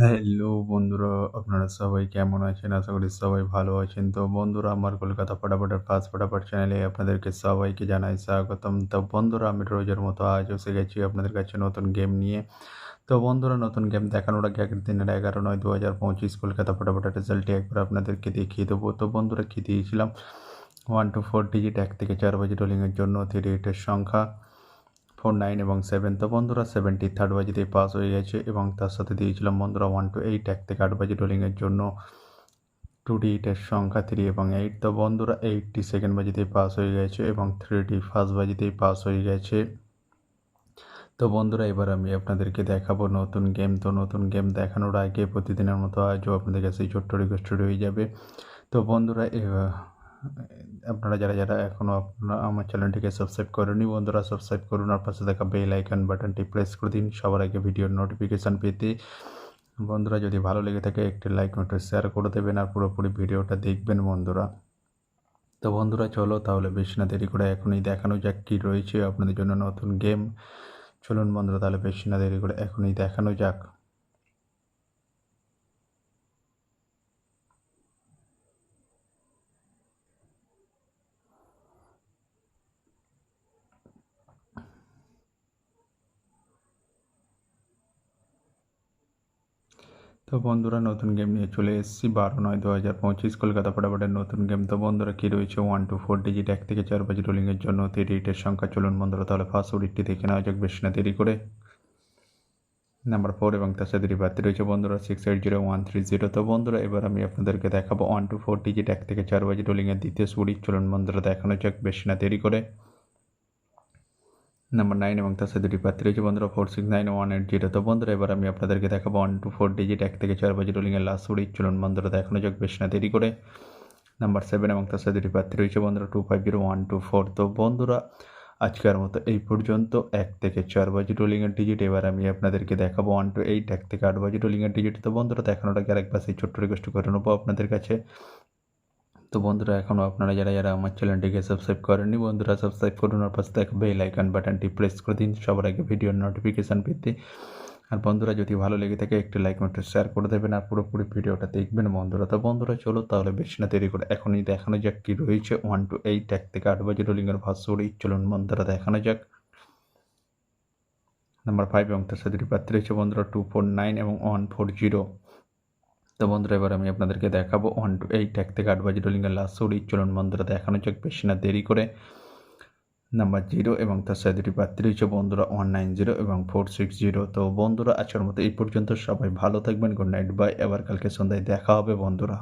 Hello বন্ধুরা, আপনারা সবাই কেমন আছেন? আশা করি সবাই ভালো আছেন। তো বন্ধুরা, আমার কলকাতা ফটাফটের ফার্স্ট ফটাফট চ্যানেলে আপনাদেরকে সবাইকে জানাই স্বাগতম। তো বন্ধুরা, আমি রোজের মতো আজও এসে গেছি আপনাদের কাছে নতুন গেম নিয়ে। তো বন্ধুরা, নতুন গেম দেখানোর আগে আগের দিনের 11/9/2025 কলকাতা ফটাফটের রেজাল্টটি একবার আপনাদেরকে দেখিয়ে দেবো। তো বন্ধুরা, কি দিয়েছিলাম 1 to 4 ডিজিট 1 থেকে 4 বাজি রোলিংয়ের জন্য 38 এর সংখ্যা 4, 9 এবং 7। তো বন্ধুরা, 7টি থার্ড বাজিতেই পাস হয়ে গেছে এবং তার সাথে দিয়েছিলাম বন্ধুরা 1 to 8 1 থেকে 8 বাজি রোলিংয়ের জন্য 2 ডিজিটের সংখ্যা 3 এবং 8। তো বন্ধুরা, 8টি সেকেন্ড বাজিতেই পাস হয়ে গেছে এবং 3টি ফার্স্ট বাজিতেই পাস হয়ে গেছে। তো বন্ধুরা, এবার আমি আপনাদেরকে দেখাবো নতুন গেম। তো নতুন গেম দেখানোর আগে প্রতিদিনের মতো আজও আপনাদের কাছে ছোট্ট রিকোয়েস্ট রয়ে যাবে। তো বন্ধুরা, আপনারা যারা যারা এখনও আমার চ্যানেলটিকে সাবস্ক্রাইব করেনি, বন্ধুরা সাবস্ক্রাইব করুন আর পাশে থাকা বেল আইকন বাটনটি প্রেস করে দিন সবার আগে ভিডিওর নোটিফিকেশান পেতে। বন্ধুরা, যদি ভালো লেগে থাকে একটি লাইক একটু শেয়ার করে দেবেন আর পুরোপুরি ভিডিওটা দেখবেন বন্ধুরা। তো বন্ধুরা, চলো তাহলে বেশি না দেরি করে এখনই দেখানো যাক কী রয়েছে আপনাদের জন্য নতুন গেম। চলুন বন্ধুরা, তাহলে বেশি না দেরি করে এখনই দেখানো যাক। তো বন্ধুরা, নতুন গেম নিয়ে চলে এসেছি 12/9/2025 কলকাতা ফটাফটের নতুন গেম। তো বন্ধুরা, কী রয়েছে 1 to 4 ডিজিট 1 থেকে 4 বাজি রোলিংয়ের জন্য 38 এর সংখ্যা। চলুন বন্ধুরা, তাহলে ফার্স্ট ওডিটটি দেখে নেওয়া যাক বেশি না দেরি করে। নাম্বার 4 এবং তার সাথে রিভার্তি রয়েছে বন্ধুরা 680130। তো বন্ধুরা, এবার আমি আপনাদেরকে দেখাবো 1 to 4 ডিজিট 1 থেকে 4 বাজি রোলিংয়ের দ্বিতীয় সুড়ি। চলুন বন্ধুরা, দেখানো যাক বেশি না দেরি করে। নাম্বার 9 এবং তার সাথে রিভার্তি রয়েছে বন্ধুরা 469180। তো বন্ধুরা, এবার আমি আপনাদেরকে দেখাবো 1 to 4 ডিজিট 1 থেকে 4 বাজি রোলিংয়ের লাস্ট সুড়ি। চলুন বন্ধুরা, দেখানো যাক বেশি না দেরি করে। নাম্বার 7 এবং তার সাথে রিভার্তি রয়েছে বন্ধুরা 250124। তো বন্ধুরা, আজকের মতো এই পর্যন্ত 1 থেকে 4 বাজি রোলিংয়ের ডিজিট। এবার আমি আপনাদেরকে দেখাবো 1 to 8 1 থেকে 8 বাজি রোলিংয়ের ডিজিট। তো বন্ধুরা, দেখানোর আগে আরেকবার সেই ছোট্ট রিকোয়েস্ট করে নেবো আপনাদের কাছে। তো বন্ধুরা, এখনও আপনারা যারা যারা আমার চ্যানেলটিকে সাবস্ক্রাইব করেননি, বন্ধুরা সাবস্ক্রাইব করুন আর পাশে থাকা বেল আইকন বাটনটি প্রেস করে দিন সবার আগে ভিডিওর নোটিফিকেশান পেতে। আর বন্ধুরা, যদি ভালো লেগে থাকে একটি লাইক একটু শেয়ার করে দেবেন আর পুরোপুরি ভিডিওটা দেখবেন বন্ধুরা। তো বন্ধুরা, চলো তাহলে বেশি না দেরি করে এখনই দেখানো যাক কী রয়েছে 1 to 8 1 থেকে 8 বাজি রোলিংয়ের ভাস্যরি। চলুন বন্ধুরা, দেখানো যাক। নাম্বার 5 এবং তার সাথে রিভার্তি রয়েছে বন্ধুরা 249 এবং 140। তো বন্ধুরা, এবার আমি আপনাদেরকে দেখাবো 1 to 8 1 থেকে 8 বাজি রোলিংয়ের লাস্ট সুড়ি। চলুন বন্ধুরা, দেখানো যাক বেশি না দেরি করে। নাম্বার 0 এবং তার সাথে দুটি প্রার্থী রয়েছে বন্ধুরা 190 এবং 460। তো বন্ধুরা, আজকের মতো এই পর্যন্ত। সবাই ভালো থাকবেন। Good night, bye. আবার কালকে সন্ধ্যায় দেখা হবে বন্ধুরা।